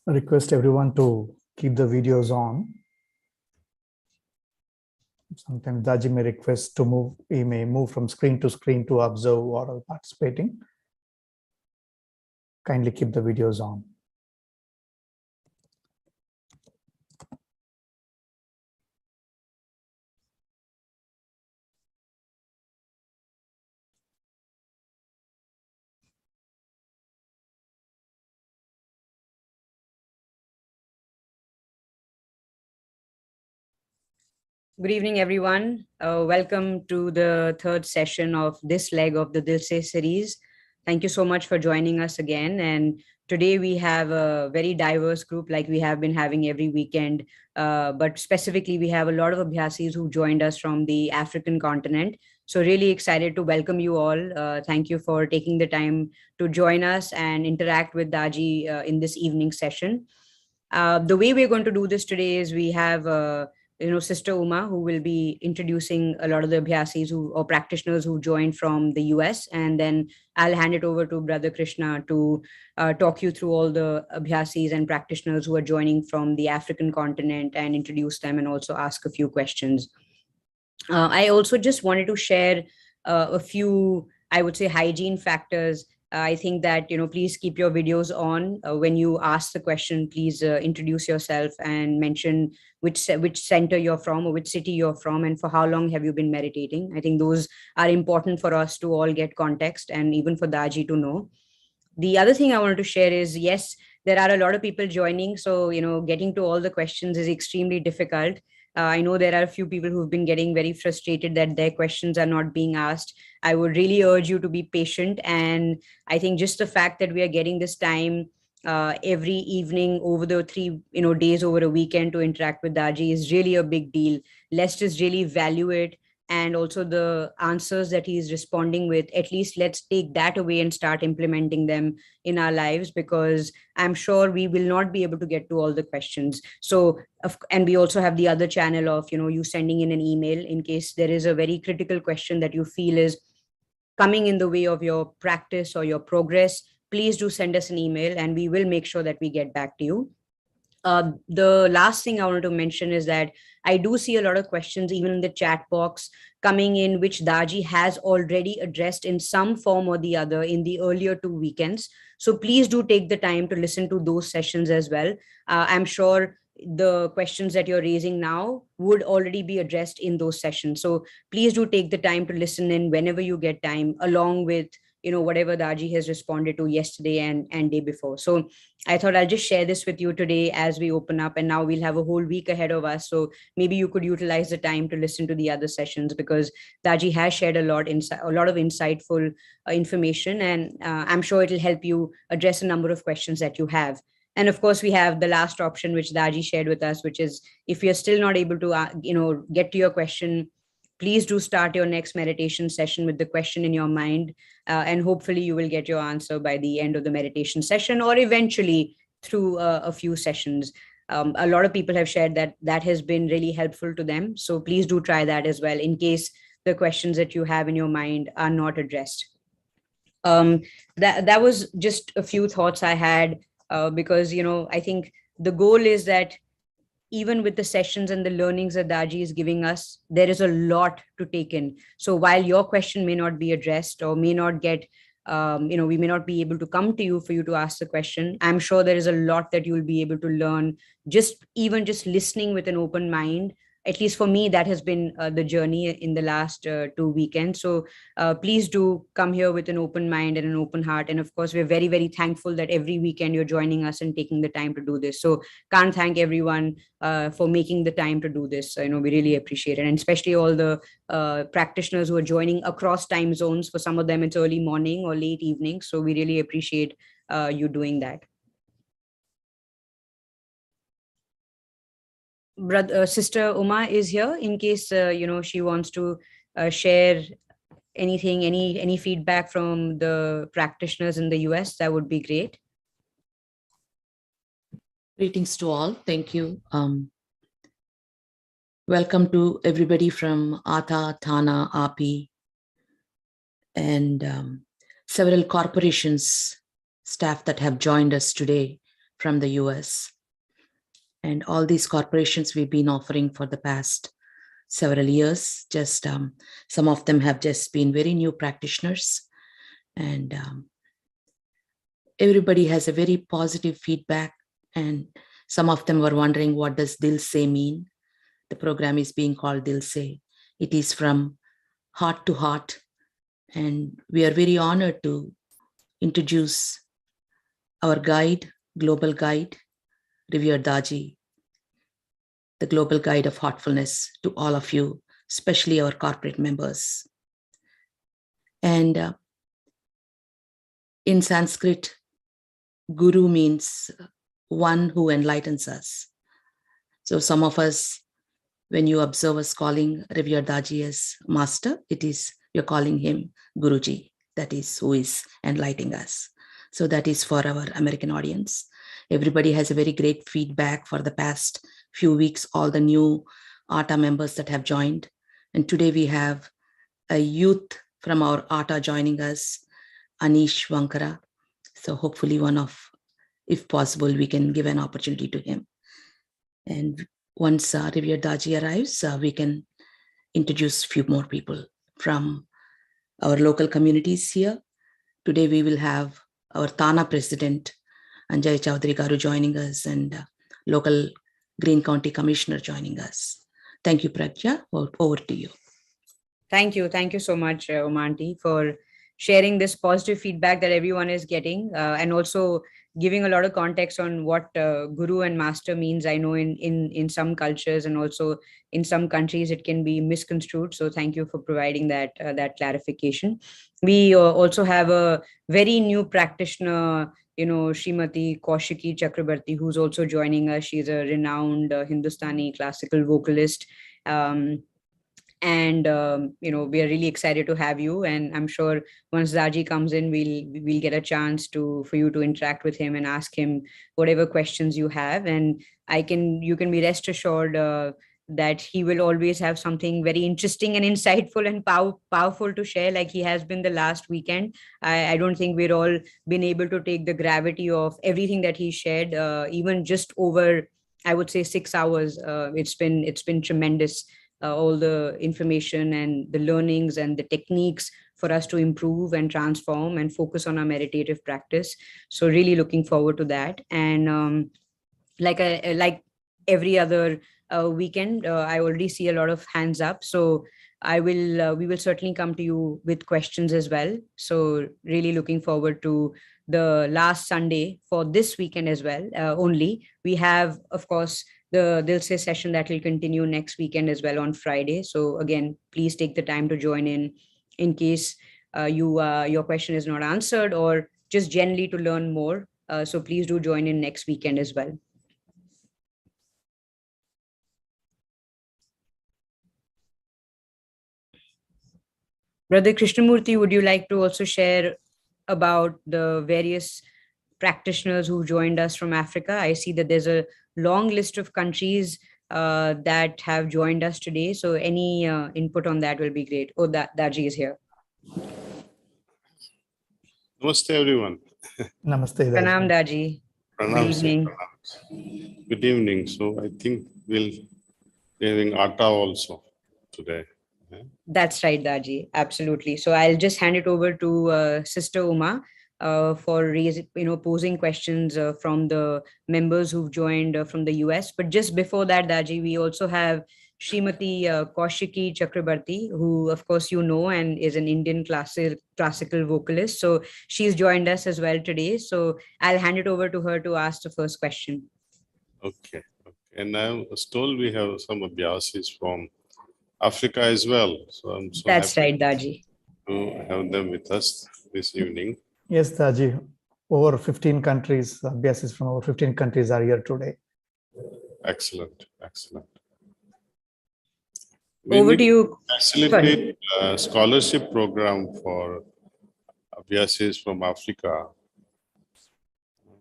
I request everyone to keep the videos on. Sometimes Daaji may request to move, he may move from screen to observe or are participating. Kindly keep the videos on. Good evening, everyone. Welcome to the third session of this leg of the Dil Se series. Thank you so much for joining us again. And today we have a very diverse group like we have been having every weekend. But specifically, we have a lot of Abhyasis who joined us from the African continent. So really excited to welcome you all. Thank you for taking the time to join us and interact with Daaji in this evening session. The way we're going to do this today is we have Sister Uma, who will be introducing a lot of the Abhyasis or practitioners who joined from the US. And then I'll hand it over to Brother Krishna to talk you through all the Abhyasis and practitioners who are joining from the African continent and introduce them and also ask a few questions. I also just wanted to share a few, I would say, hygiene factors. I think that, please keep your videos on. When you ask the question, please introduce yourself and mention which center you're from or which city you're from and for how long have you been meditating. I think those are important for us to all get context and even for Daaji to know. The other thing I wanted to share is, yes, there are a lot of people joining. So, getting to all the questions is extremely difficult. I know there are a few people who've been getting very frustrated that their questions are not being asked. I would really urge you to be patient. And I think just the fact that we are getting this time every evening over the 3 days over a weekend to interact with Daaji is really a big deal. Let's just really value it. And also the answers that he's responding with, at least let's take that away and start implementing them in our lives, because I'm sure we will not be able to get to all the questions. So, and we also have the other channel of, you sending in an email in case there is a very critical question that you feel is coming in the way of your practice or your progress. Please do send us an email and we will make sure that we get back to you. The last thing I wanted to mention is that I do see a lot of questions, even in the chat box, coming in, which Daaji has already addressed in some form or the other in the earlier 2 weekends. So please do take the time to listen to those sessions as well. I'm sure the questions that you're raising now would already be addressed in those sessions. So please do take the time to listen in whenever you get time, along with whatever Daaji has responded to yesterday and day before. So I thought I'll just share this with you today as we open up, and now we'll have a whole week ahead of us. So maybe you could utilize the time to listen to the other sessions, because Daaji has shared a lot of insightful information, and I'm sure it'll help you address a number of questions that you have. And of course, we have the last option, which Daaji shared with us, which is if you're still not able to, get to your question, please do start your next meditation session with the question in your mind. And hopefully you will get your answer by the end of the meditation session or eventually through a few sessions. A lot of people have shared that has been really helpful to them. So please do try that as well in case the questions that you have in your mind are not addressed. That was just a few thoughts I had because, I think the goal is that even with the sessions and the learnings that Daaji is giving us, there is a lot to take in. So while your question may not be addressed or may not get, we may not be able to come to you for you to ask the question, I'm sure there is a lot that you'll be able to learn, just listening with an open mind. At least for me, that has been the journey in the last 2 weekends. So please do come here with an open mind and an open heart. And of course, we're very, very thankful that every weekend you're joining us and taking the time to do this. So can't thank everyone for making the time to do this. We really appreciate it. And especially all the practitioners who are joining across time zones. For some of them, it's early morning or late evening. So we really appreciate you doing that. Sister Uma is here in case, she wants to share anything, any feedback from the practitioners in the US. That would be great. Greetings to all. Thank you. Welcome to everybody from Ata, Thana, Api, and several corporations staff that have joined us today from the US. And all these corporations we've been offering for the past several years. Just some of them have just been very new practitioners, and everybody has a very positive feedback. And some of them were wondering, what does Dil Se mean? The program is being called Dil Se. It is from heart to heart. And we are very honored to introduce our guide, global guide, revered Daaji, the global guide of heartfulness, to all of you, especially our corporate members. And in Sanskrit, Guru means one who enlightens us. So some of us, when you observe us calling revered Daaji as master, it is you're calling him Guruji. That is who is enlightening us. So that is for our American audience. Everybody has a very great feedback for the past few weeks, all the new ATA members that have joined. And today we have a youth from our ATA joining us, Anish Vankara. So hopefully if possible, we can give an opportunity to him. And once revered Daaji arrives, we can introduce a few more people from our local communities here. Today we will have our Thana president, Anjali Chaudhary Garu, joining us, and local Green County Commissioner joining us. Thank you, Pragya. Over to you. Thank you. Thank you so much, Umanti, for sharing this positive feedback that everyone is getting, and also giving a lot of context on what Guru and Master means. I know in some cultures and also in some countries it can be misconstrued. So thank you for providing that clarification. We also have a very new practitioner, Srimati Koshiki Chakrabarti, who's also joining us. She's a renowned Hindustani classical vocalist. And we are really excited to have you, and I'm sure once Daaji comes in, we'll get a chance for you to interact with him and ask him whatever questions you have. And you can be rest assured that he will always have something very interesting and insightful and powerful to share, like he has been the last weekend. I don't think we're all been able to take the gravity of everything that he shared, even just over, I would say, 6 hours. It's been tremendous. All the information and the learnings and the techniques for us to improve and transform and focus on our meditative practice. So really looking forward to that. And like every other weekend, I already see a lot of hands up. So we will certainly come to you with questions as well. So really looking forward to the last Sunday for this weekend as well. Only we have, of course, the Dil Se session that will continue next weekend as well on Friday. So again, please take the time to join in case your question is not answered, or just generally to learn more. So please do join in next weekend as well. Brother Krishnamurti, would you like to also share about the various practitioners who joined us from Africa? I see that there's a long list of countries that have joined us today. So any input on that will be great. Oh, Daaji is here. Namaste, everyone. Namaste, Daaji. Pranam, Daaji. Pranam, Good evening. Pranam. Good evening. So I think we'll be having Atta also today. That's right, Daaji. Absolutely. So I'll just hand it over to Sister Uma for posing questions from the members who've joined from the US. But just before that, Daaji, we also have Srimati Koshiki Chakrabarti, who, of course, and is an Indian classical vocalist. So she's joined us as well today. So I'll hand it over to her to ask the first question. Okay. And I was told we have some Abhyasis from Africa as well. So I'm so That's happy right, Daaji. to have them with us this evening. Yes, Daaji. Over 15 countries, Abhyasis from over 15 countries are here today. Excellent. Over to you. Facilitate a scholarship program for Abhyasis from Africa.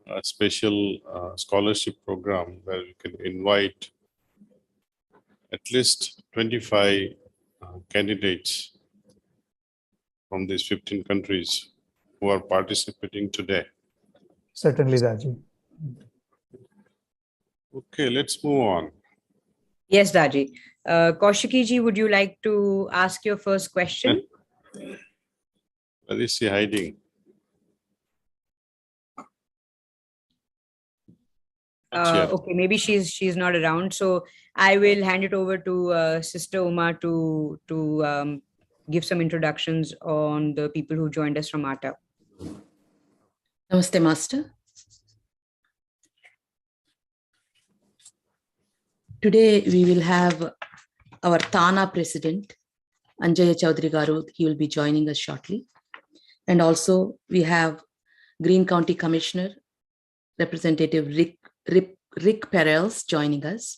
A special scholarship program where you can invite at least 25 candidates from these 15 countries who are participating today. Certainly, Daaji. Okay, let's move on. Yes, Daaji. Koshiki ji, would you like to ask your first question? Where is she hiding? Okay, maybe she's not around. So I will hand it over to Sister Uma to give some introductions on the people who joined us from ATA. Namaste, Master. Today we will have our Thana President, Anjali Chaudhary Garu. He will be joining us shortly. And also we have Green County Commissioner, Representative Rick Perels joining us.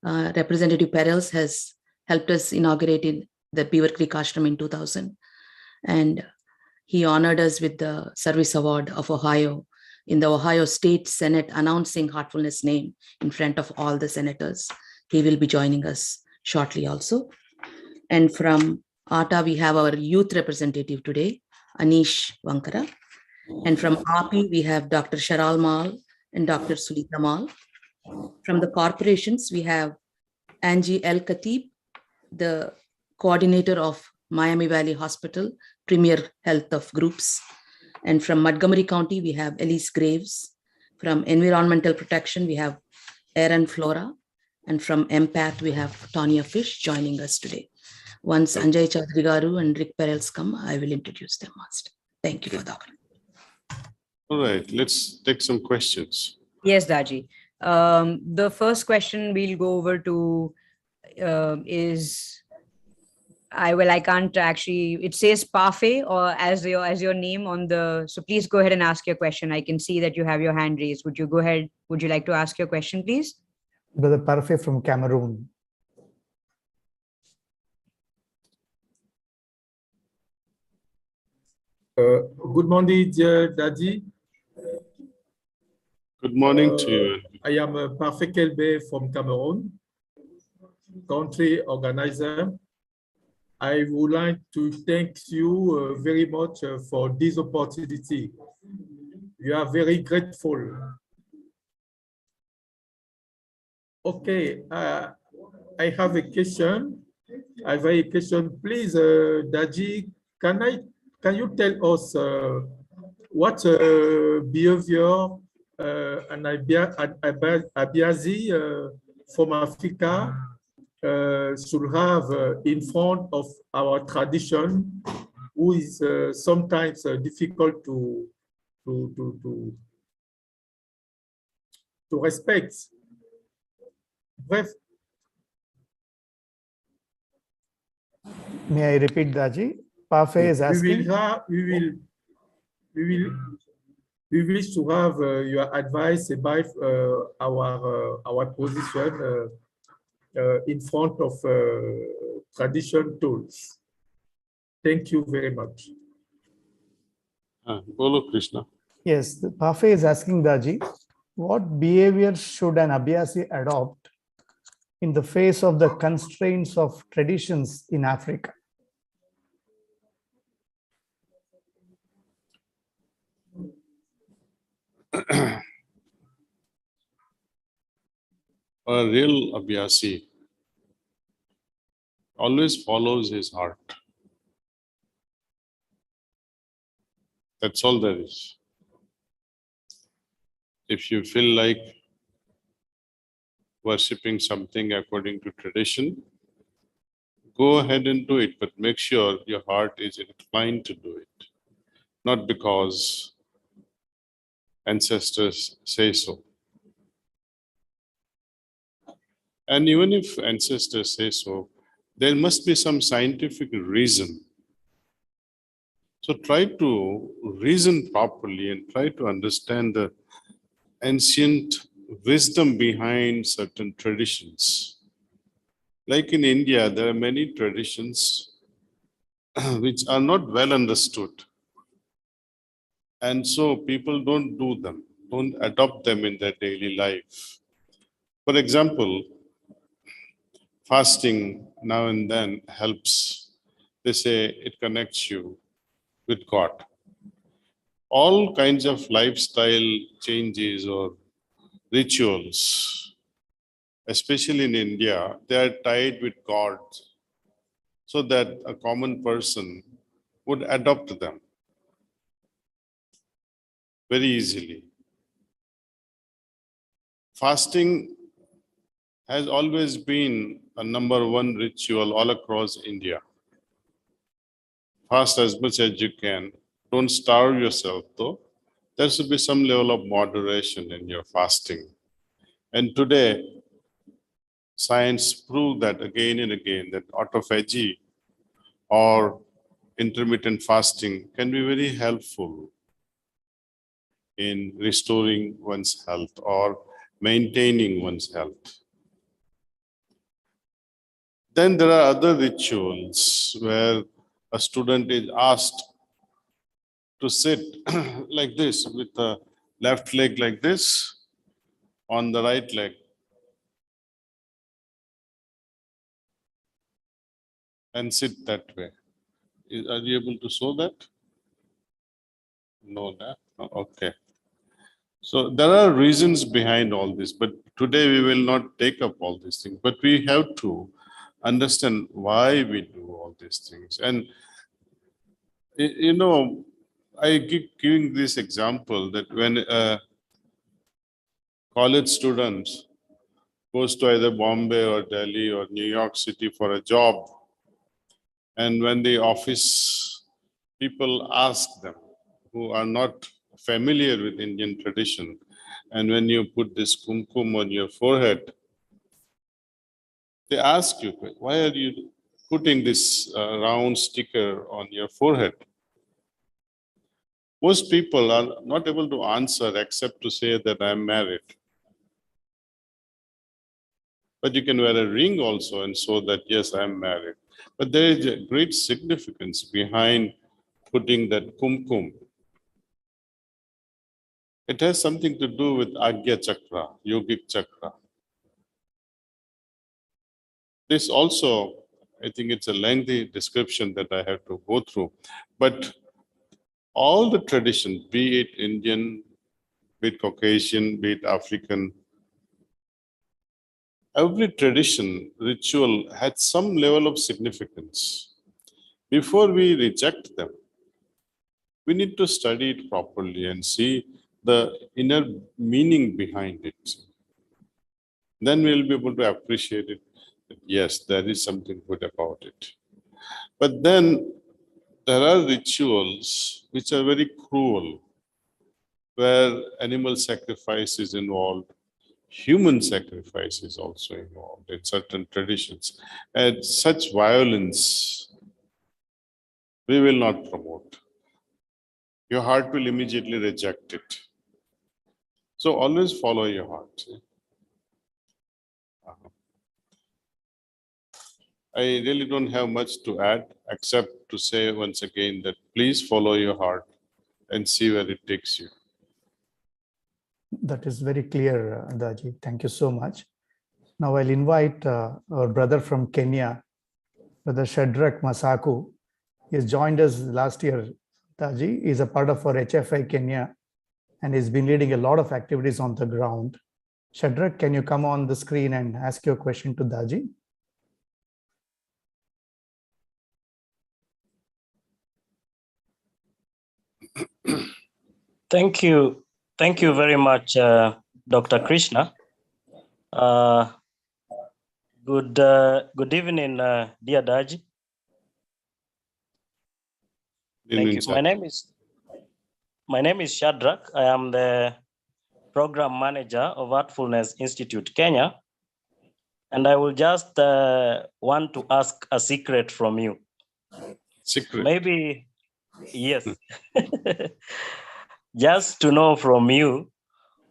Representative Perels has helped us inaugurate in the Beaver Creek Ashram in 2000. And he honored us with the Service Award of Ohio in the Ohio State Senate, announcing Heartfulness name in front of all the senators. He will be joining us shortly also. And from ATA, we have our youth representative today, Anish Vankara. And from API, we have Dr. Sharal Mal and Dr. Sulita Mal. From the corporations, we have Angie El Khatib, the coordinator of Miami Valley Hospital, Premier Health of Groups. And from Montgomery County, we have Elise Graves. From Environmental Protection, we have Aaron Flora. And from Empath, we have Tonya Fish joining us today. Once Anjali Chaudhary Garu and Rick Perels come, I will introduce them, Master. Thank you for the opportunity. All right, let's take some questions. Yes, Daaji. The first question we'll go over to is, I can't actually, it says Parfait or as your name on the, so please go ahead and ask your question. I can see that you have your hand raised. Would you go ahead? Would you like to ask your question, please? Brother Parfait from Cameroon. Good morning, dear Daaji. Good morning to you. I am Parfait Kelbe from Cameroon, country organizer. I would like to thank you very much for this opportunity. We are very grateful. Okay, I have a question. I have a question. Please, Daaji, can you tell us what behavior an Abiazi from Africa should have in front of our tradition, who is sometimes difficult to respect? Bref. May I repeat, Daaji? Parfait is asking. We wish to have your advice about our position in front of tradition tools. Thank you very much. Bolo Krishna. Yes, the Parfait is asking, Daaji, what behavior should an Abhyasi adopt in the face of the constraints of traditions in Africa? A real Abhyasi always follows his heart. That's all there is. If you feel like worshipping something according to tradition, go ahead and do it, but make sure your heart is inclined to do it, not because ancestors say so. And even if ancestors say so, there must be some scientific reason. So try to reason properly and try to understand the ancient wisdom behind certain traditions. Like in India, there are many traditions which are not well understood. And so people don't do them, don't adopt them in their daily life. For example, fasting now and then helps. They say it connects you with God. All kinds of lifestyle changes or rituals especially in India, they are tied with God so that a common person would adopt them very easily. Fasting has always been a number one ritual all across India. Fast as much as you can. Don't starve yourself though. There should be some level of moderation in your fasting. And today, science proved that again and again that autophagy or intermittent fasting can be very helpful in restoring one's health or maintaining one's health. Then there are other rituals where a student is asked to sit like this with the left leg like this on the right leg and sit that way. Are you able to show that? No, that? Okay. So there are reasons behind all this, but today we will not take up all these things, but we have to understand why we do all these things. And you know, I keep giving this example that when a college student goes to either Bombay or Delhi or New York City for a job, and when the office people ask them who are not familiar with Indian tradition, and when you put this kumkum on your forehead, they ask you, why are you putting this round sticker on your forehead? Most people are not able to answer except to say that I'm married. But you can wear a ring also and show that, yes, I'm married. But there is a great significance behind putting that kumkum. It has something to do with Agya Chakra, Yogic Chakra. This also, I think it's a lengthy description that I have to go through. But all the traditions, be it Indian, be it Caucasian, be it African, every tradition, ritual had some level of significance. Before we reject them, we need to study it properly and see the inner meaning behind it. Then we'll be able to appreciate it. Yes, there is something good about it. But then there are rituals which are very cruel, where animal sacrifice is involved, human sacrifice is also involved in certain traditions. And such violence, we will not promote. Your heart will immediately reject it. So always follow your heart. I really don't have much to add, except to say once again that please follow your heart and see where it takes you. That is very clear, Daaji. Thank you so much. Now I'll invite our brother from Kenya, Brother Shadrach Masaku. He has joined us last year. Daaji is a part of our HFI Kenya and he's been leading a lot of activities on the ground. Shadrach, can you come on the screen and ask your question to Daaji? Thank you. Thank you very much, Dr. Krishna. Good evening, dear Daaji. Thank you. My name is Shadrach. I am the program manager of Heartfulness Institute, Kenya. And I will just want to ask a secret from you. Secret? Maybe, yes. Just to know from you,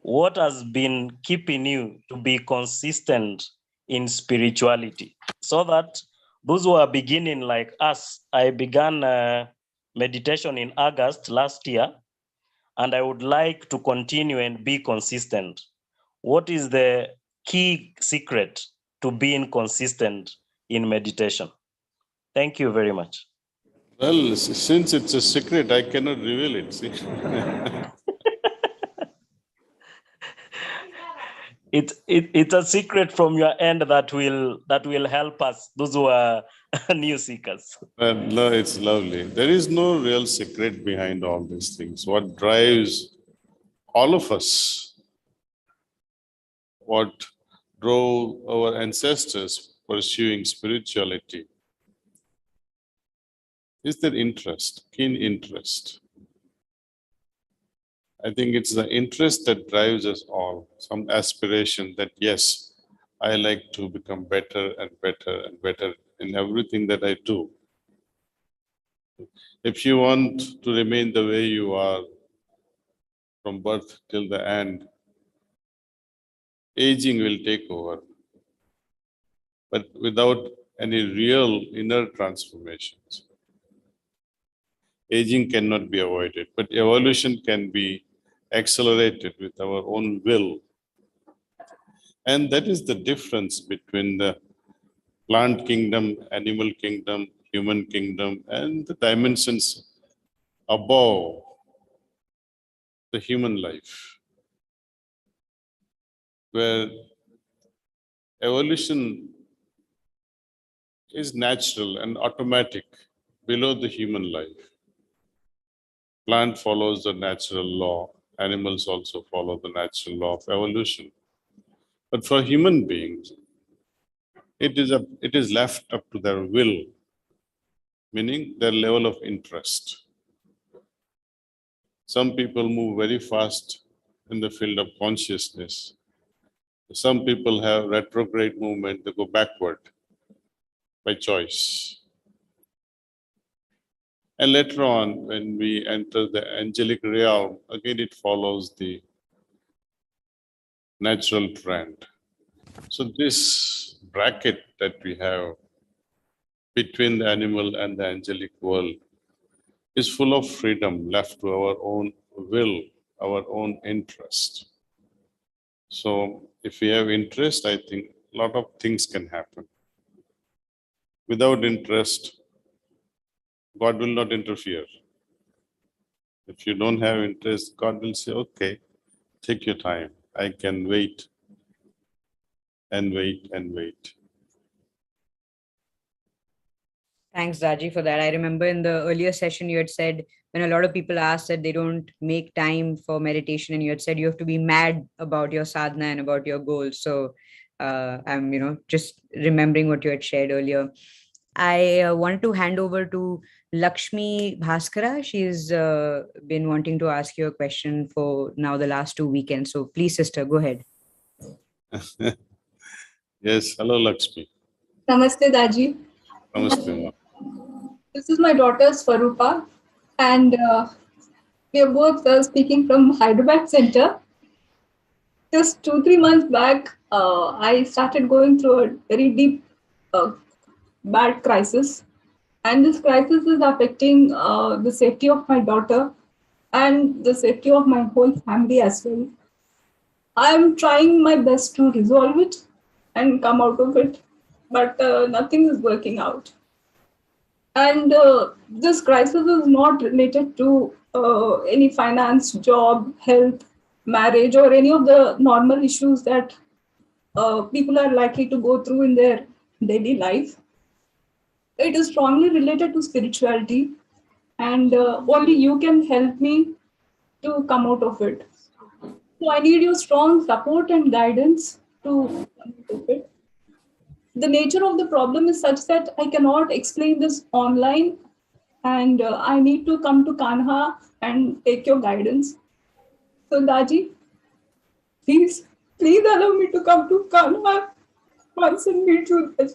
what has been keeping you to be consistent in spirituality? So that those who are beginning like us, I began meditation in August last year, and I would like to continue and be consistent. What is the key secret to being consistent in meditation? Thank you very much. Well, since it's a secret, I cannot reveal it. See? it's a secret from your end that will help us, those who are new seekers. No, it's lovely. There is no real secret behind all these things. What drives all of us, what drove our ancestors pursuing spirituality, is their interest, keen interest. I think it's the interest that drives us all, some aspiration that, yes, I like to become better and better and better in everything that I do. If you want to remain the way you are from birth till the end, aging will take over, but without any real inner transformations. Aging cannot be avoided, but evolution can be accelerated with our own will. And that is the difference between the plant kingdom, animal kingdom, human kingdom, and the dimensions above the human life, where evolution is natural and automatic below the human life. Plant follows the natural law, animals also follow the natural law of evolution. But for human beings, it is left up to their will, meaning their level of interest. Some people move very fast in the field of consciousness. Some people have retrograde movement, they go backward by choice. And later on, when we enter the angelic realm, again it follows the natural trend. So this bracket that we have between the animal and the angelic world is full of freedom left to our own will, our own interest. So if we have interest, I think a lot of things can happen. Without interest, God will not interfere. If you don't have interest, God will say, okay, take your time. I can wait and wait and wait. Thanks, Daaji, for that. I remember in the earlier session, you had said when a lot of people ask that they don't make time for meditation, and you had said you have to be mad about your sadhana and about your goals. So I'm, just remembering what you had shared earlier. I wanted to hand over to Lakshmi Bhaskara. She's been wanting to ask you a question for now the last 2 weekends. So please, sister, go ahead. Yes, hello Lakshmi. Namaste, Daaji. Namaste. This is my daughter Swarupa, and we are both speaking from Hyderabad Center. Just 2-3 months back, I started going through a very deep, bad crisis, and this crisis is affecting the safety of my daughter and the safety of my whole family as well. I am trying my best to resolve it and come out of it, but nothing is working out. And this crisis is not related to any finance, job, health, marriage, or any of the normal issues that people are likely to go through in their daily life. It is strongly related to spirituality, and only you can help me to come out of it. So I need your strong support and guidance to come out of it. The nature of the problem is such that I cannot explain this online, and I need to come to Kanha and take your guidance. So Daaji, please allow me to come to Kanha once and meet you there.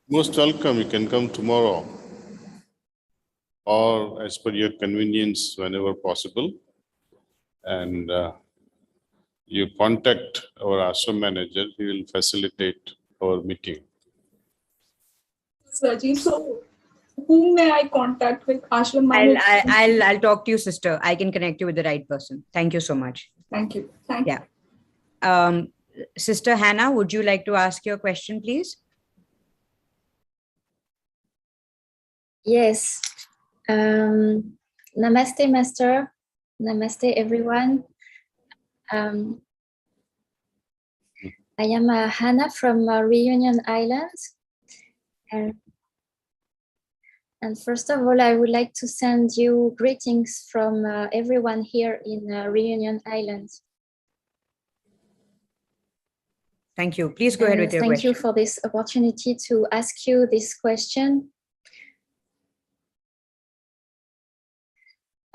Most welcome, you can come tomorrow or as per your convenience whenever possible. And you contact our ashram manager, he will facilitate our meeting. Daaji, so whom may I contact with ashram manager? I'll talk to you, sister. I can connect you with the right person. Thank you so much. Thank you. Thank you. Yeah. Sister Hannah, would you like to ask your question, please? Yes. Namaste, Master. Namaste, everyone. I am Hannah from Reunion Islands. And first of all, I would like to send you greetings from everyone here in Reunion Islands. Thank you. Please go ahead with your question. Thank you for this opportunity to ask you this question.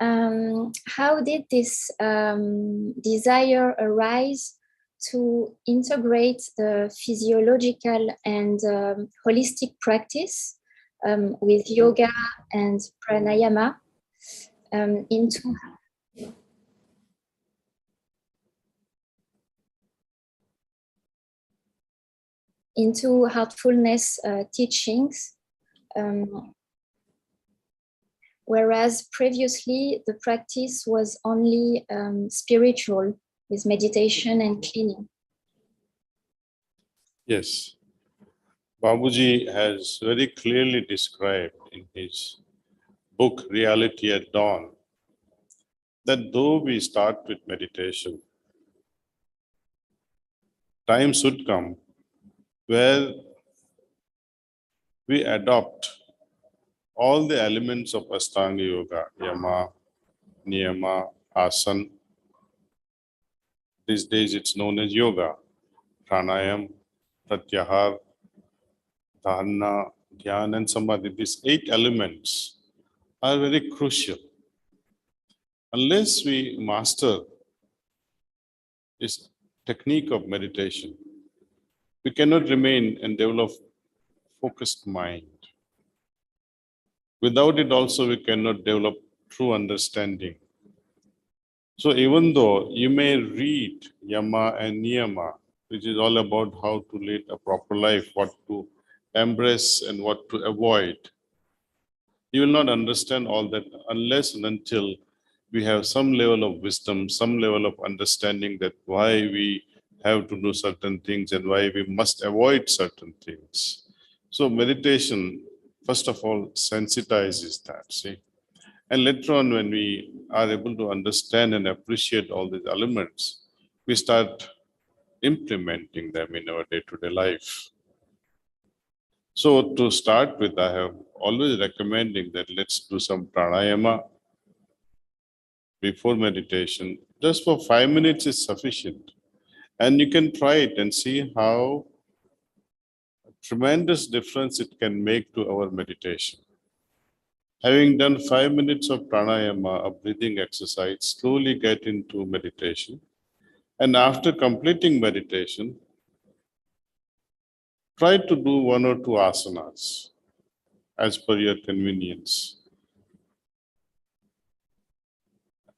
How did this desire arise to integrate the physiological and holistic practice with yoga and pranayama into heartfulness teachings, whereas previously the practice was only spiritual with meditation and cleaning? Yes. Babuji has very clearly described in his book, Reality at Dawn, that though we start with meditation, time should come where we adopt all the elements of Ashtanga Yoga, Yama, Niyama, Asana. These days it's known as yoga, pranayam, pratyahar, dharana, dhyana, and samadhi. These 8 elements are very crucial. Unless we master this technique of meditation, we cannot remain and develop focused mind. Without it also, we cannot develop true understanding. So even though you may read Yama and Niyama, which is all about how to lead a proper life, what to embrace and what to avoid, you will not understand all that unless and until we have some level of wisdom, some level of understanding that why we have to do certain things and why we must avoid certain things. So meditation, first of all, sensitizes that, see. And later on, when we are able to understand and appreciate all these elements, we start implementing them in our day-to-day life. So to start with, I have always recommending that let's do some pranayama before meditation. Just for 5 minutes is sufficient. And you can try it and see how tremendous difference it can make to our meditation. Having done 5 minutes of pranayama, a breathing exercise, slowly get into meditation. And after completing meditation, try to do 1 or 2 asanas as per your convenience.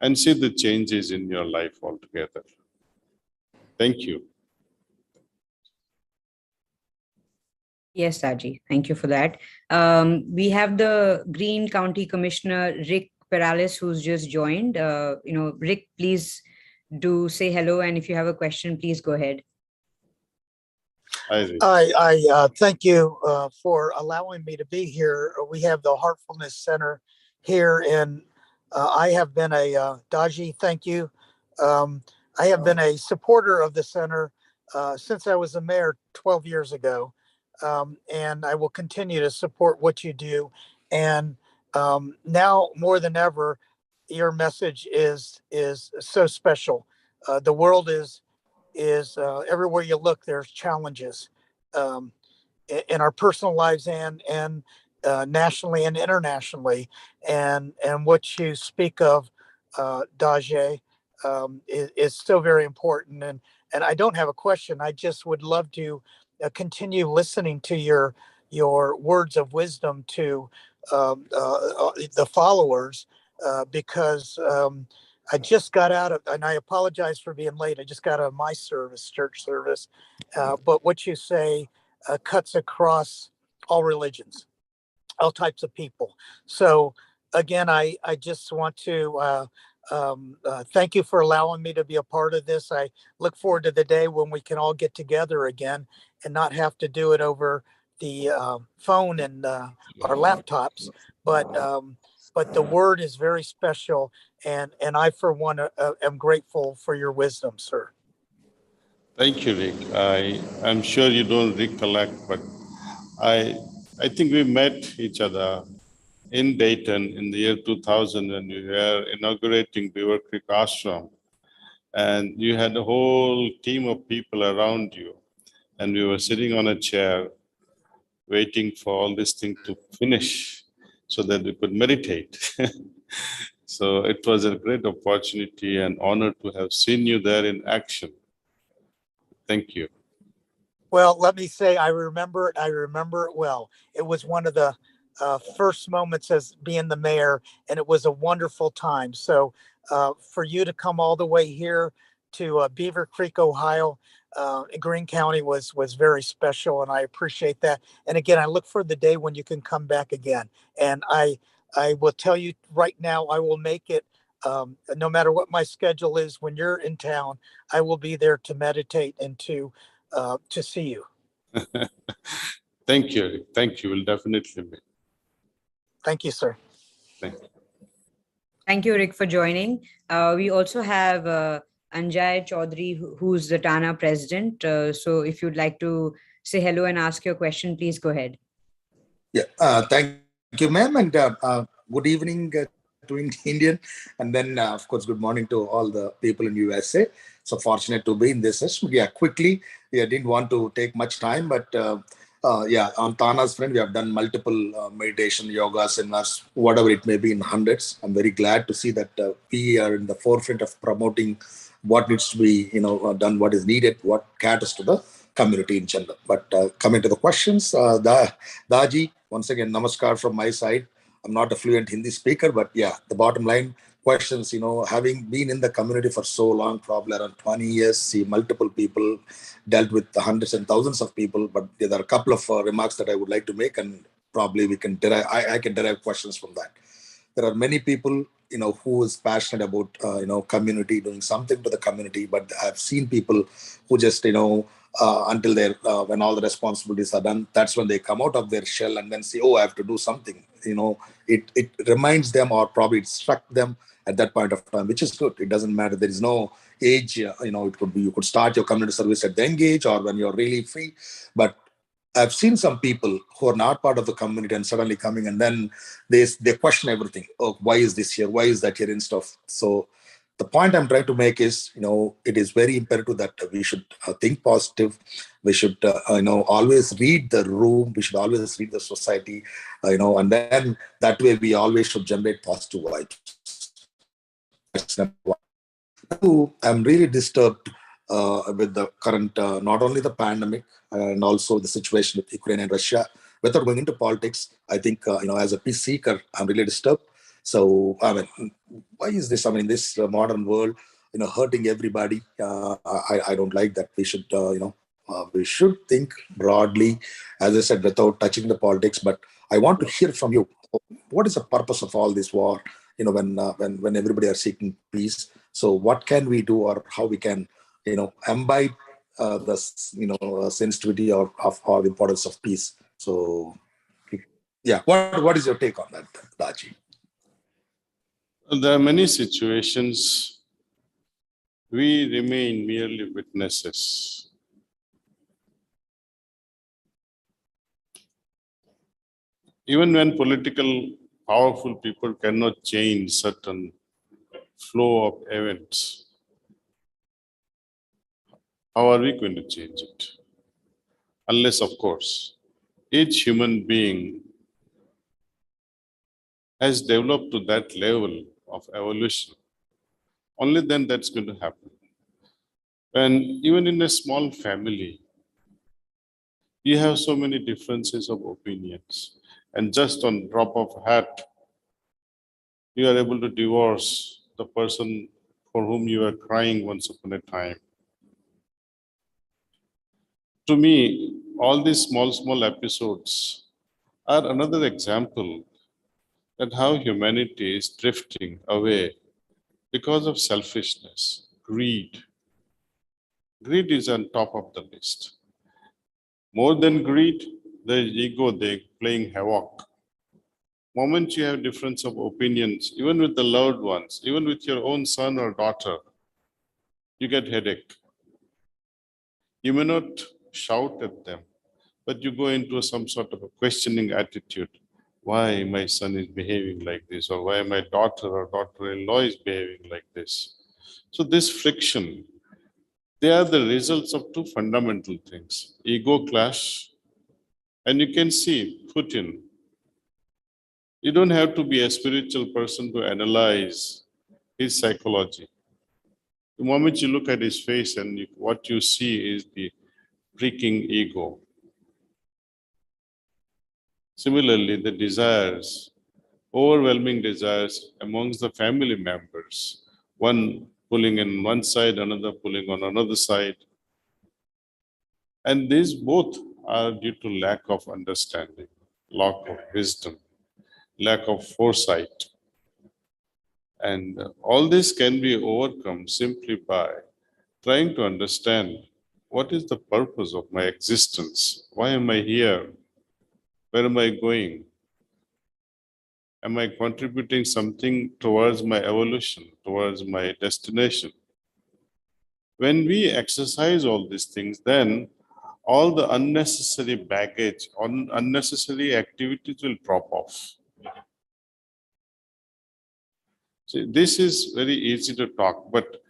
And see the changes in your life altogether. Thank you. Yes, Daaji, thank you for that. We have the Greene County Commissioner, Rick Perales, who's just joined. Rick, please do say hello. And if you have a question, please go ahead. Hi, Rick. I thank you for allowing me to be here. We have the Heartfulness Center here, and I have been a, Daaji, thank you. I have been a supporter of the center since I was a mayor 12 years ago. And I will continue to support what you do. And now more than ever, your message is so special. The world is everywhere you look, there's challenges in our personal lives and nationally and internationally. And what you speak of, Daaji, is so very important. And I don't have a question. I just would love to continue listening to your words of wisdom to the followers, because I just got out of, and I apologize for being late. I just got out of my service, church service. But what you say cuts across all religions, all types of people. So again, I just want to thank you for allowing me to be a part of this. I look forward to the day when we can all get together again and not have to do it over the phone and our laptops. But the word is very special, and I, for one, am grateful for your wisdom, sir. Thank you, Rick. I'm sure you don't recollect, but I think we met each other in Dayton in the year 2000 when we were inaugurating Beaver Creek Ashram. And you had a whole team of people around you. And we were sitting on a chair waiting for all this thing to finish so that we could meditate. So it was a great opportunity and honor to have seen you there in action. Thank you. Well, let me say, I remember it. I remember it well. It was one of the first moments as being the mayor, and it was a wonderful time. So for you to come all the way here to Beaver Creek, Ohio, Greene County was very special, and I appreciate that. And again, I look for the day when you can come back again. And I will tell you right now, I will make it. No matter what my schedule is, when you're in town, I will be there to meditate and to see you. Thank you. Thank you. We'll definitely be. Thank you, sir. Thank you. Thank you, Rick, for joining. We also have Anjali Chaudhary, who's the TANA president. So if you'd like to say hello and ask your question, please go ahead. Yeah, thank you, ma'am, and good evening to Indian, and then of course good morning to all the people in USA. So fortunate to be in this session. Yeah, quickly. Yeah, didn't want to take much time, but yeah, on Tana's friend, we have done multiple meditation, yoga, seminars, whatever it may be, in hundreds. I'm very glad to see that we are in the forefront of promoting what needs to be, done, what is needed, what caters to the community in general. But coming to the questions, Daaji, once again, namaskar from my side. I'm not a fluent Hindi speaker, but yeah, the bottom line questions, having been in the community for so long, probably around 20 years, see multiple people, dealt with the hundreds and thousands of people, but there are a couple of remarks that I would like to make, and probably we can derive, I can derive questions from that. There are many people, who is passionate about, community, doing something to the community, but I've seen people who just, until they're, when all the responsibilities are done, that's when they come out of their shell and then say, oh, I have to do something. It reminds them, or probably it struck them at that point of time, which is good. It doesn't matter. There is no age, it could be, you could start your community service at the young age or when you're really free. But I've seen some people who are not part of the community and suddenly coming, and then they question everything. Oh, why is this here? Why is that here and stuff? So the point I'm trying to make is, it is very imperative that we should think positive. We should, always read the room. We should always read the society, and then that way we always should generate positive vibes. That's number one. Two, I'm really disturbed with the current, not only the pandemic and also the situation with Ukraine and Russia. Without going into politics, I think, as a peace seeker, I'm really disturbed. So, I mean, why is this? I mean, this modern world, hurting everybody. I don't like that. We should, we should think broadly, as I said, without touching the politics. But I want to hear from you. What is the purpose of all this war? When everybody are seeking peace. So what can we do, or how we can, imbibe the, sensitivity of the importance of peace. So, yeah, what is your take on that, Daaji? There are many situations we remain merely witnesses. Even when powerful people cannot change certain flow of events, how are we going to change it? Unless, of course, each human being has developed to that level of evolution. Only then that's going to happen. And even in a small family, you have so many differences of opinions. And just on drop of a hat, you are able to divorce the person for whom you were crying once upon a time. To me, all these small episodes are another example that how humanity is drifting away because of selfishness, greed. Greed is on top of the list. More than greed, there is ego, they're playing havoc. Moment you have difference of opinions, even with the loved ones, even with your own son or daughter, you get headache. You may not shout at them, but you go into some sort of a questioning attitude. Why my son is behaving like this, or why my daughter or daughter-in-law is behaving like this. So this friction, they are the results of two fundamental things. Ego clash, and you can see Putin. You don't have to be a spiritual person to analyze his psychology. The moment you look at his face and what you see is the freaking ego. Similarly, the desires, overwhelming desires amongst the family members, one pulling in one side, another pulling on another side. And these both are due to lack of understanding, lack of wisdom, lack of foresight. And all this can be overcome simply by trying to understand what is the purpose of my existence? Why am I here? Where am I going? Am I contributing something towards my evolution, towards my destination? When we exercise all these things, then all the unnecessary baggage, unnecessary activities will drop off. See, this is very easy to talk, but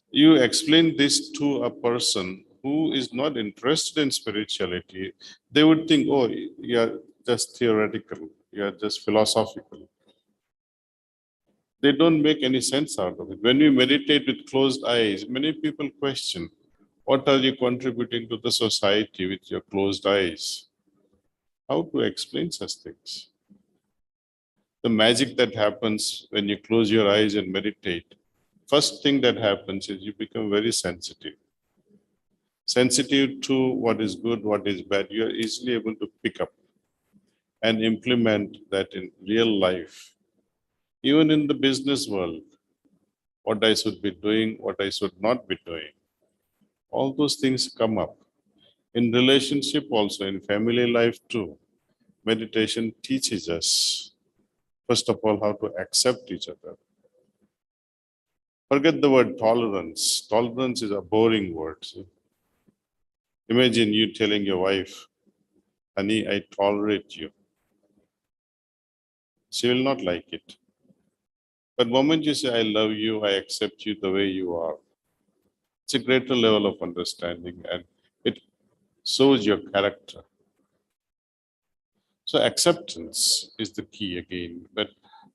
you explain this to a person who is not interested in spirituality, they would think, oh, you're just theoretical, you're just philosophical. They don't make any sense out of it. When you meditate with closed eyes, many people question, what are you contributing to the society with your closed eyes? How to explain such things? The magic that happens when you close your eyes and meditate, first thing that happens is you become very sensitive. Sensitive to what is good, what is bad. You are easily able to pick up and implement that in real life. Even in the business world, what I should be doing, what I should not be doing. All those things come up. In relationship also, in family life too, meditation teaches us, first of all, how to accept each other. Forget the word tolerance. Tolerance is a boring word. See? Imagine you telling your wife, honey, I tolerate you. She will not like it. But the moment you say, I love you, I accept you the way you are, it's a greater level of understanding and it shows your character. So acceptance is the key again. But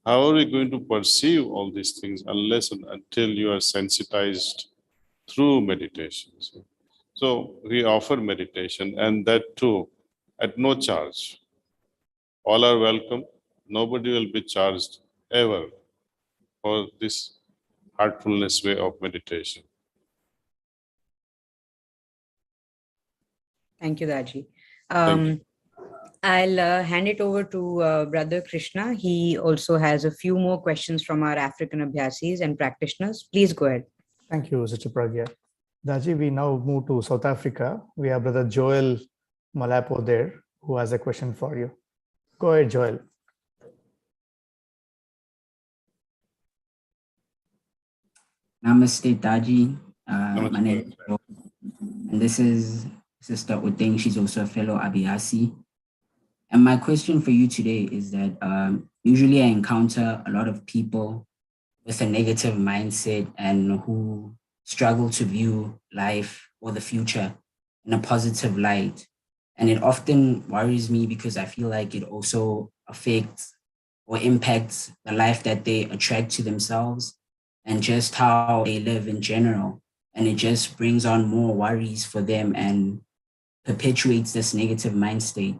how are we going to perceive all these things unless and until you are sensitized through meditation? So we offer meditation, and that too at no charge. All are welcome. Nobody will be charged ever for this heartfulness way of meditation. Thank you, Daaji. Thank you. I'll hand it over to Brother Krishna. He also has a few more questions from our African Abhyasis and practitioners. Please go ahead. Thank you, Sister Pragya. Daaji, we now move to South Africa. We have Brother Joel Malapo there, who has a question for you. Go ahead, Joel. Namaste, Daaji. Namaste. My name is Joel, and this is Sister Oteng. She's also a fellow Abhyasi. And my question for you today is that usually I encounter a lot of people with a negative mindset and who struggle to view life or the future in a positive light. And it often worries me because I feel like it also affects or impacts the life that they attract to themselves and just how they live in general. And it just brings on more worries for them and perpetuates this negative mind state.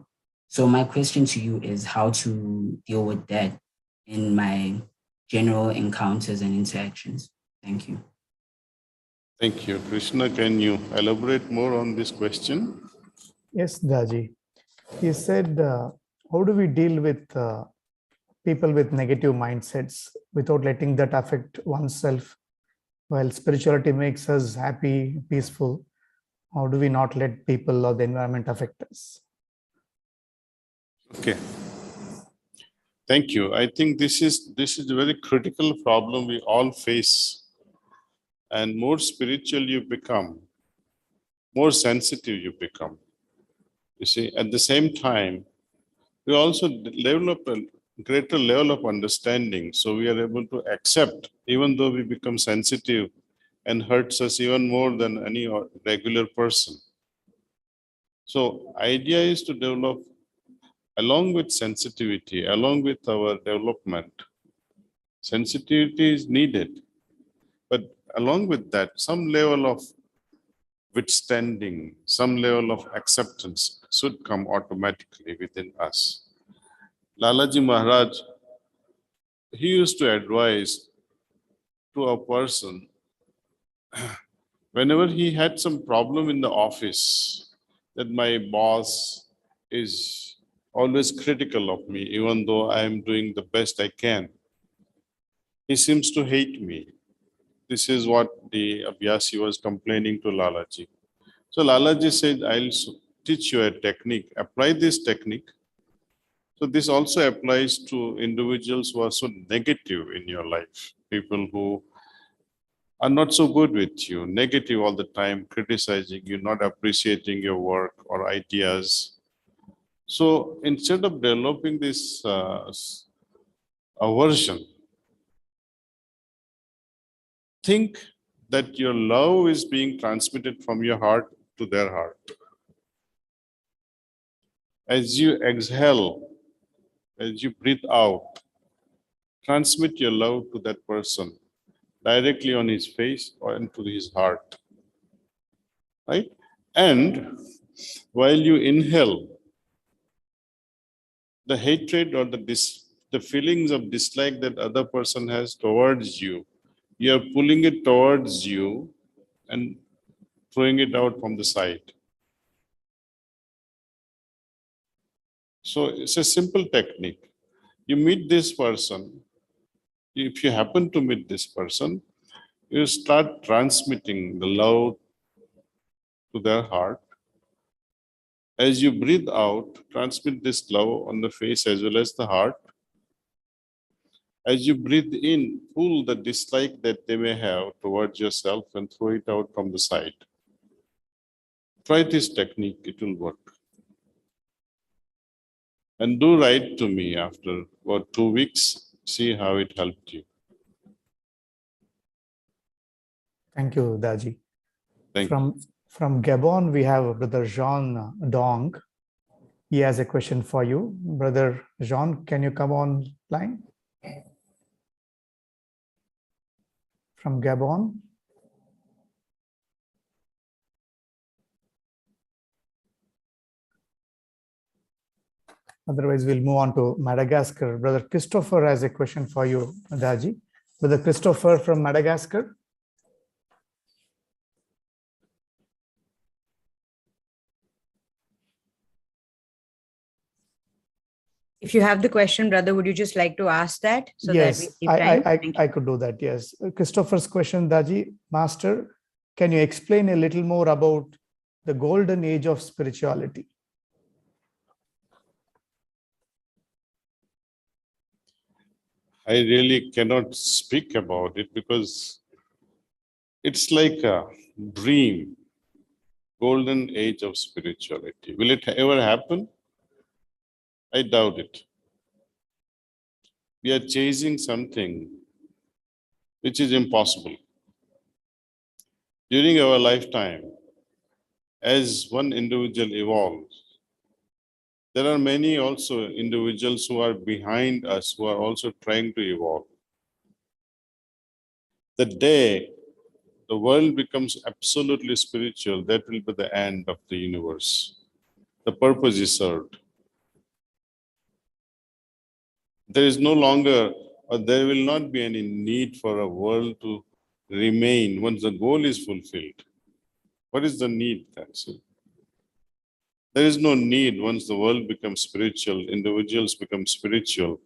So my question to you is how to deal with that in my general encounters and interactions. Thank you. Thank you. Krishna, can you elaborate more on this question? Yes, Daaji. He said, how do we deal with people with negative mindsets without letting that affect oneself? While spirituality makes us happy, peaceful, how do we not let people or the environment affect us? Okay. Thank you. I think this is a very critical problem we all face. And more spiritual you become, more sensitive you become. You see, at the same time, we also develop a greater level of understanding. So we are able to accept, even though we become sensitive and hurts us even more than any regular person. So idea is to develop, along with sensitivity, along with our development. Sensitivity is needed, but along with that, some level of withstanding, some level of acceptance should come automatically within us. Lalaji Maharaj, he used to advise to a person, whenever he had some problem in the office, that my boss is always critical of me, even though I am doing the best I can. He seems to hate me. This is what the Abhyasi was complaining to Lalaji. So Lalaji said, I'll teach you a technique. Apply this technique. So this also applies to individuals who are so negative in your life. People who are not so good with you, negative all the time, criticizing you, not appreciating your work or ideas. So instead of developing this aversion, think that your love is being transmitted from your heart to their heart. As you exhale, as you breathe out, transmit your love to that person directly on his face or into his heart, right? And while you inhale, the hatred or the feelings of dislike that other person has towards you, you are pulling it towards you and throwing it out from the side. So it's a simple technique. You meet this person, if you happen to meet this person, you start transmitting the love to their heart. As you breathe out, transmit this love on the face as well as the heart. As you breathe in, pull the dislike that they may have towards yourself and throw it out from the side. Try this technique, it will work. And do write to me after about 2 weeks, see how it helped you. Thank you, Daaji. Thank you. From Gabon, we have Brother Jean Dong. He has a question for you. Brother Jean, can you come online? From Gabon. Otherwise, we'll move on to Madagascar. Brother Christopher has a question for you, Daaji. Brother Christopher from Madagascar. If you have the question, brother, would you just like to ask that? So Yes, that we save time? I could do that, yes. Christopher's question, Daaji, Master, can you explain a little more about the golden age of spirituality? I really cannot speak about it because it's like a dream, golden age of spirituality. Will it ever happen? I doubt it. We are chasing something which is impossible. During our lifetime, as one individual evolves, there are many also individuals who are behind us who are also trying to evolve. The day the world becomes absolutely spiritual, that will be the end of the universe. The purpose is served. There is no longer, or there will not be any need for a world to remain once the goal is fulfilled. What is the need then? See? There is no need once the world becomes spiritual, individuals become spiritual,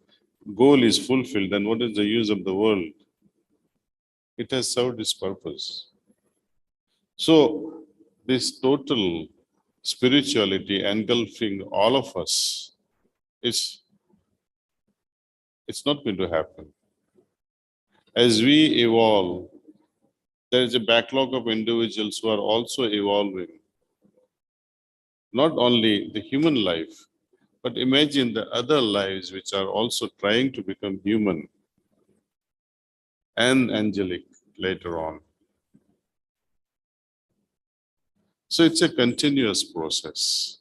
goal is fulfilled, then what is the use of the world? It has served its purpose. So this total spirituality engulfing all of us, it's not going to happen. As we evolve, there is a backlog of individuals who are also evolving. not only the human life, but imagine the other lives which are also trying to become human and angelic later on. So it's a continuous process.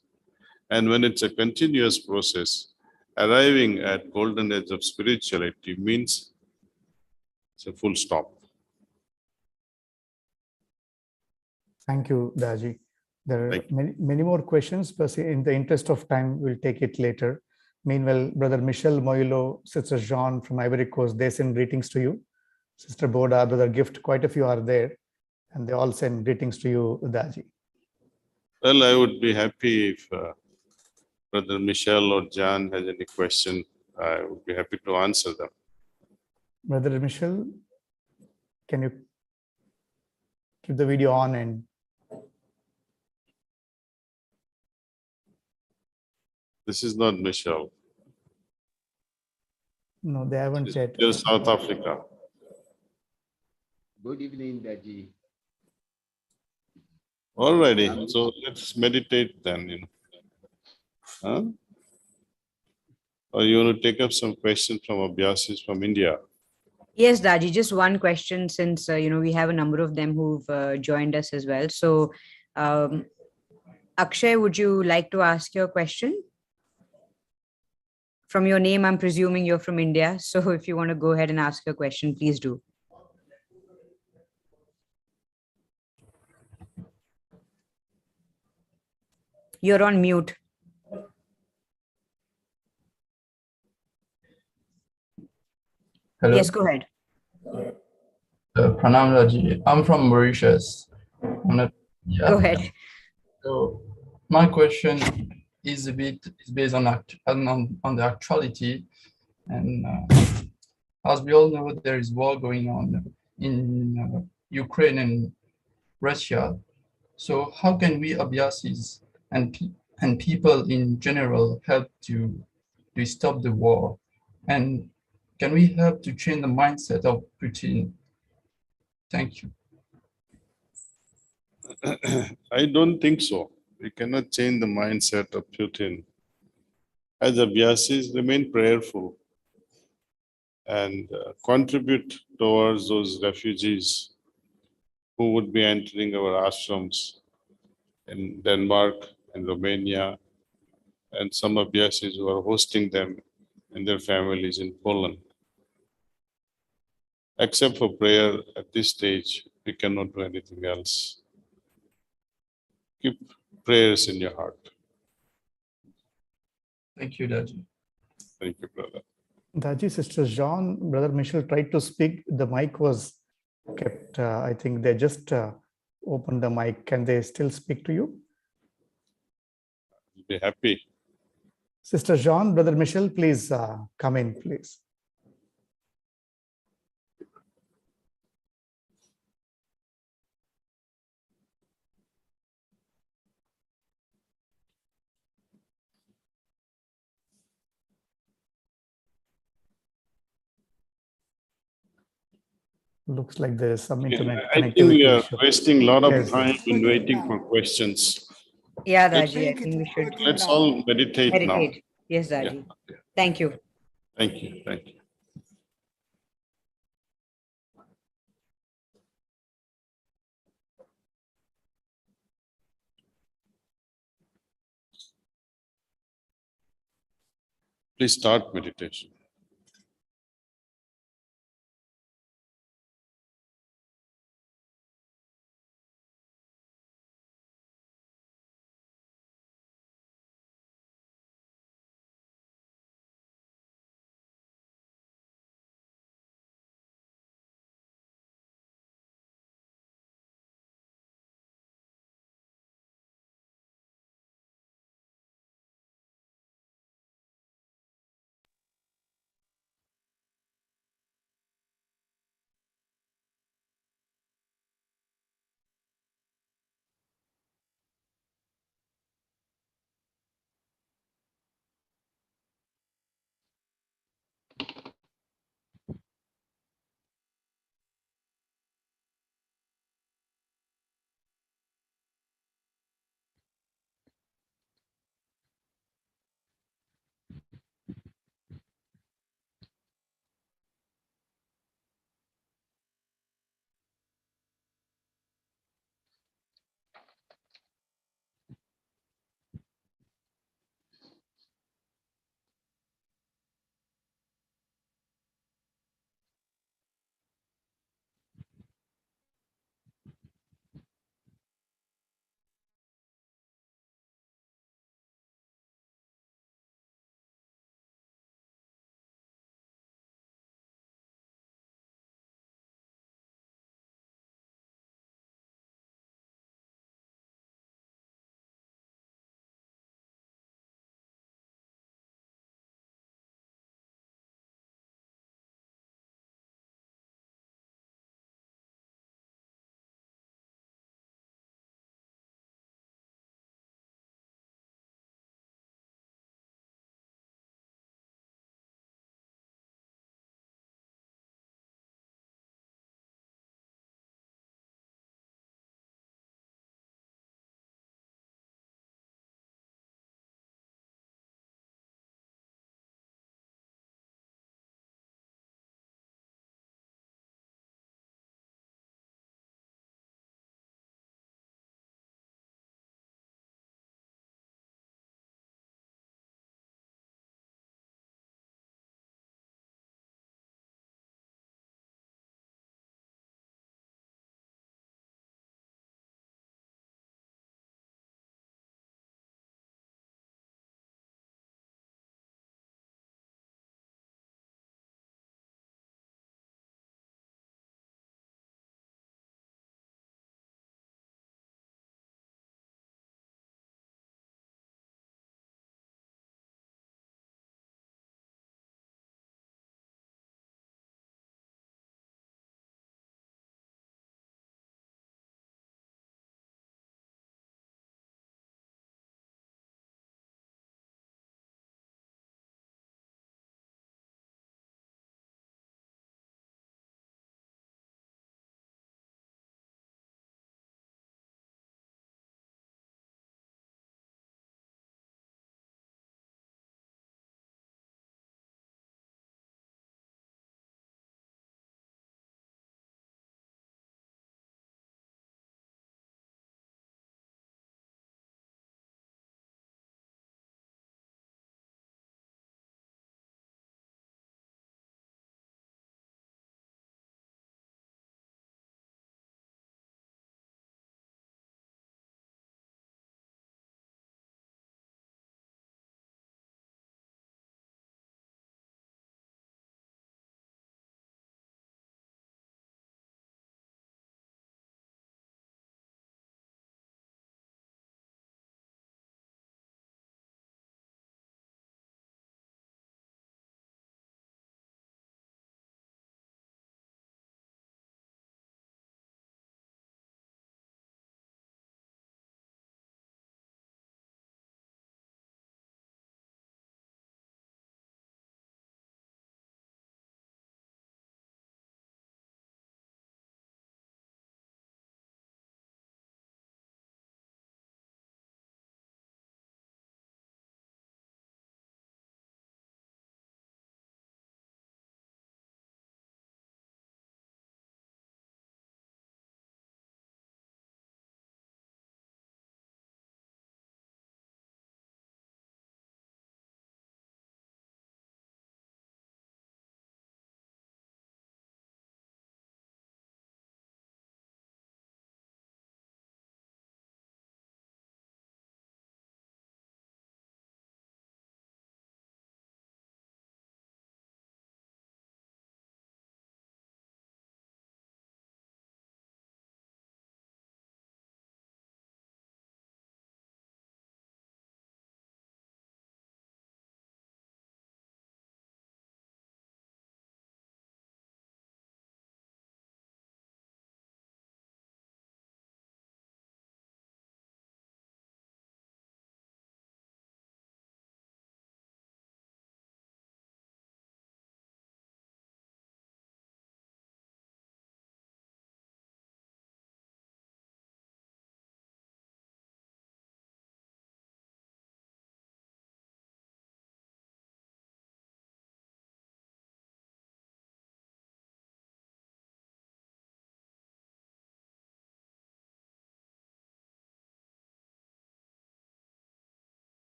And when it's a continuous process, arriving at golden age of spirituality means it's a full stop. Thank you, Daaji. There are Thank you. many more questions, but in the interest of time, we'll take it later. Meanwhile, Brother Michel Moilo, Sister Jean from Ivory Coast, they send greetings to you. Sister Boda, Brother Gift, quite a few are there, and they all send greetings to you, Daaji. Well, I would be happy if Brother Michel or Jan has any question. I would be happy to answer them. Brother Michel, can you keep the video on? And This is not Michel. no, they haven't It's yet. still South Africa. Good evening, Daaji. Alrighty, so let's meditate then. Huh? Or you want to take up some questions from Abhyasis from India? Yes, Daaji, just one question since, we have a number of them who've joined us as well. So, Akshay, would you like to ask your question? From your name, I'm presuming you're from India. So if you want to go ahead and ask your question, please do. You're on mute. Hello. Yes, go ahead. Pranam Raji. I'm from Mauritius. Go ahead. So my question is based on the actuality, and as we all know, there is war going on in Ukraine and Russia. So how can we Abhyasis and people in general help to stop the war? And can we help to change the mindset of Putin? Thank you. I don't think so. We cannot change the mindset of Putin. As Abhyasis, remain prayerful and contribute towards those refugees who would be entering our ashrams in Denmark and Romania, and some Abhyasis who are hosting them and their families in Poland. Except for prayer at this stage, we cannot do anything else. Keep prayers in your heart. Thank you, Daaji. Thank you, brother. Daaji, Sister Jean, Brother Michel tried to speak. The mic was kept. I think they just opened the mic. Can they still speak to you? I'll be happy. Sister Jean, Brother Michel, please come in, please. Looks like there is some internet I think connectivity we are issue. wasting a lot of Yes. time in waiting for questions. Yeah, Daaji, I think we should Let's all meditate now. meditate. Yes, Daaji. Yeah. Thank you. Thank you. Thank you. Please start meditation.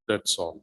That's all.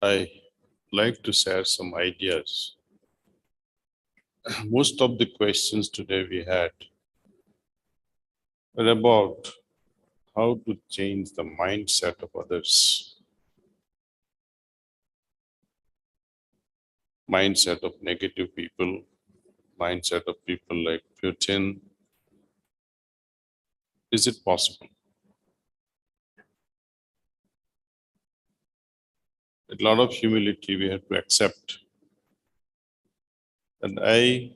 I like to share some ideas. Most of the questions today we had were about how to change the mindset of others, mindset of negative people, mindset of people like Putin. Is it possible? With a lot of humility, we have to accept that I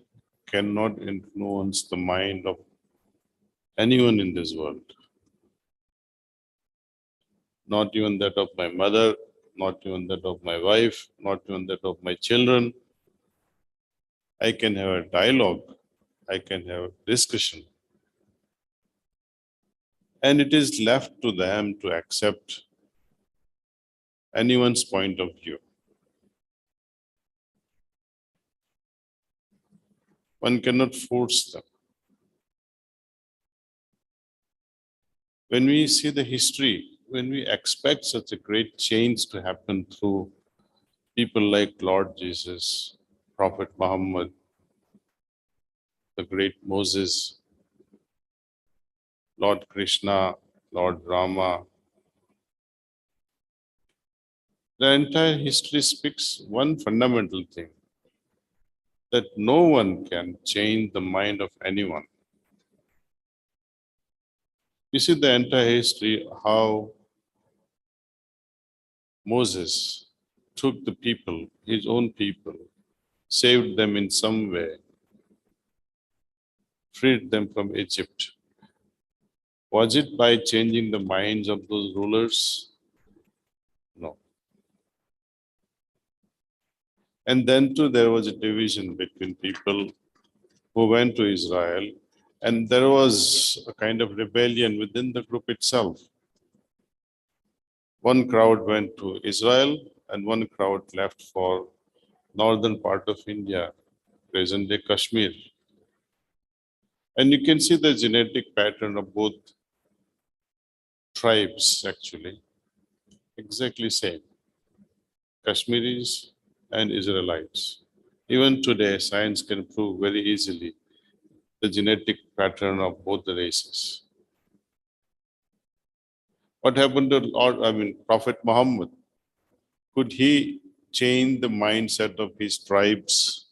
cannot influence the mind of anyone in this world, not even that of my mother, not even that of my wife, not even that of my children. I can have a dialogue, I can have a discussion, and it is left to them to accept anyone's point of view. One cannot force them. When we see the history, when we expect such a great change to happen through people like Lord Jesus, Prophet Muhammad, the great Moses, Lord Krishna, Lord Rama, the entire history speaks one fundamental thing, that no one can change the mind of anyone. You see the entire history, how Moses took the people, his own people, saved them in some way, freed them from Egypt. Was it by changing the minds of those rulers? No. And then too, there was a division between people who went to Israel, and there was a kind of rebellion within the group itself. One crowd went to Israel and one crowd left for northern part of India, present-day Kashmir. And you can see the genetic pattern of both tribes actually, exactly same, Kashmiris and Israelites. Even today, science can prove very easily the genetic pattern of both the races. What happened to Prophet Muhammad? Could he change the mindset of his tribes?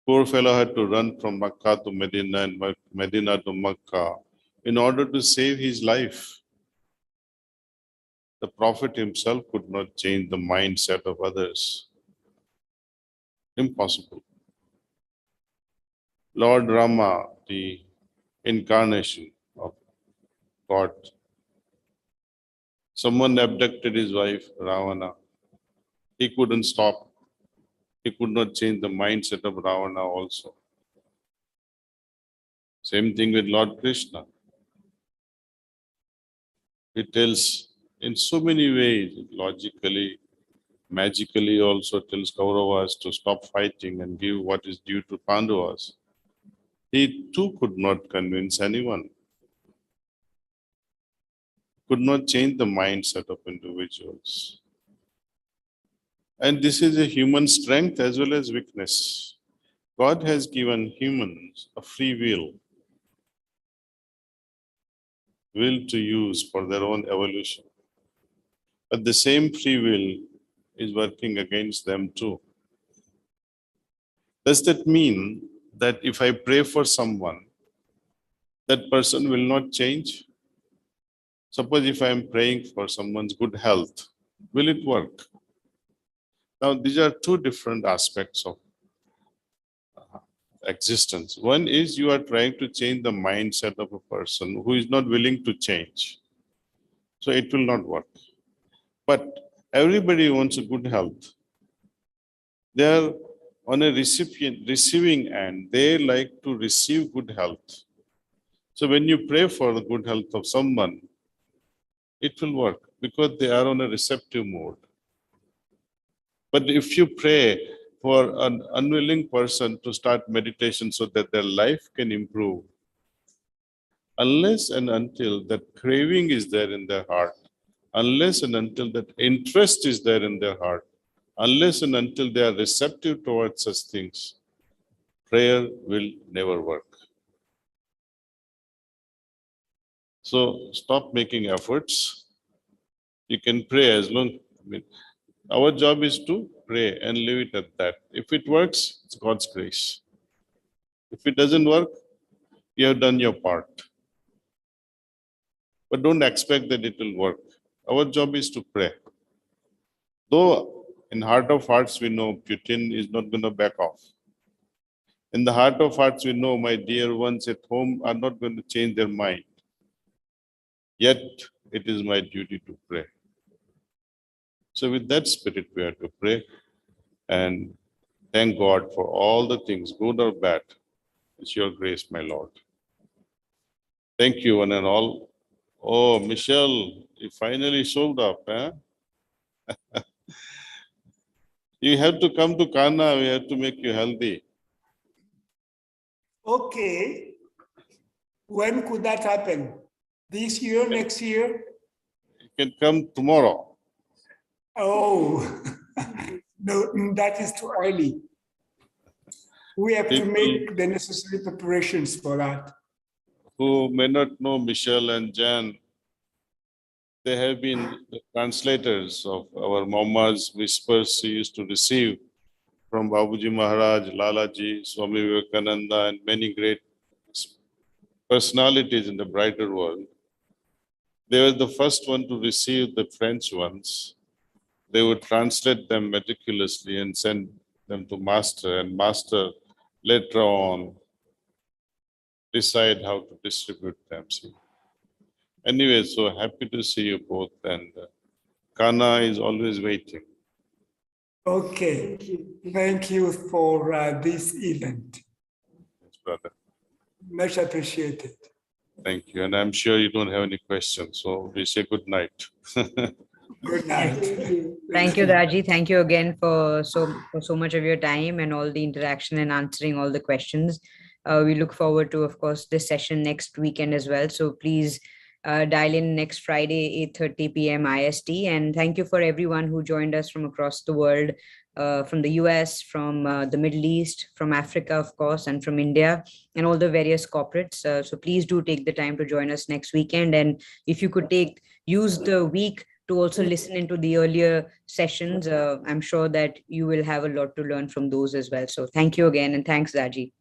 Poor fellow had to run from Makkah to Medina and Medina to Makkah in order to save his life. The Prophet himself could not change the mindset of others. Impossible. Lord Rama, the incarnation of God, someone abducted his wife, Ravana. He couldn't stop. He could not change the mindset of Ravana also. Same thing with Lord Krishna. He tells in so many ways, logically, magically also tells Kauravas to stop fighting and give what is due to Pandavas. He too could not convince anyone, could not change the mindset of individuals. And this is a human strength as well as weakness. God has given humans a free will to use for their own evolution. But the same free will is working against them too. Does that mean that if I pray for someone, that person will not change? Suppose if I am praying for someone's good health, will it work? Now, these are two different aspects of existence. One is you are trying to change the mindset of a person who is not willing to change. So it will not work. But everybody wants a good health. They are on a receiving end. They like to receive good health. So when you pray for the good health of someone, it will work because they are on a receptive mode. But if you pray for an unwilling person to start meditation so that their life can improve, unless and until that craving is there in their heart, unless and until that interest is there in their heart, unless and until they are receptive towards such things, prayer will never work. So stop making efforts. You can pray as long, our job is to pray and leave it at that. If it works, it's God's grace. If it doesn't work, you have done your part. But don't expect that it will work. Our job is to pray. Though in heart of hearts we know Putin is not going to back off. In the heart of hearts we know my dear ones at home are not going to change their mind. Yet it is my duty to pray. So with that spirit we have to pray and thank God for all the things, good or bad. It's your grace, my Lord. Thank you one and all. Oh, Michelle, you finally showed up. Eh? You have to come to Kanha. We have to make you healthy. Okay. When could that happen? This year, next year? You can come tomorrow. Oh, no, that is too early. We have to make the necessary preparations for that. Who may not know Michelle and Jan, they have been the translators of our Mama's whispers she used to receive from Babuji Maharaj, Lalaji, Swami Vivekananda, and many great personalities in the brighter world. They were the first one to receive the French ones. They would translate them meticulously and send them to Master, and Master later on decide how to distribute them. See. Anyway, so happy to see you both, and Kanha is always waiting. Okay, thank you for this event. Yes, brother. Much appreciated. Thank you, and I'm sure you don't have any questions, so we say good night. Good night. Thank you, Daaji. Thank you again for so much of your time and all the interaction and answering all the questions. We look forward to, of course, this session next weekend as well. So please dial in next Friday, 8:30 p.m. IST. And thank you for everyone who joined us from across the world, from the US, from the Middle East, from Africa, of course, and from India, and all the various corporates. So please do take the time to join us next weekend. And if you could use the week to also listen into the earlier sessions, I'm sure that you will have a lot to learn from those as well. So thank you again, and thanks, Daaji.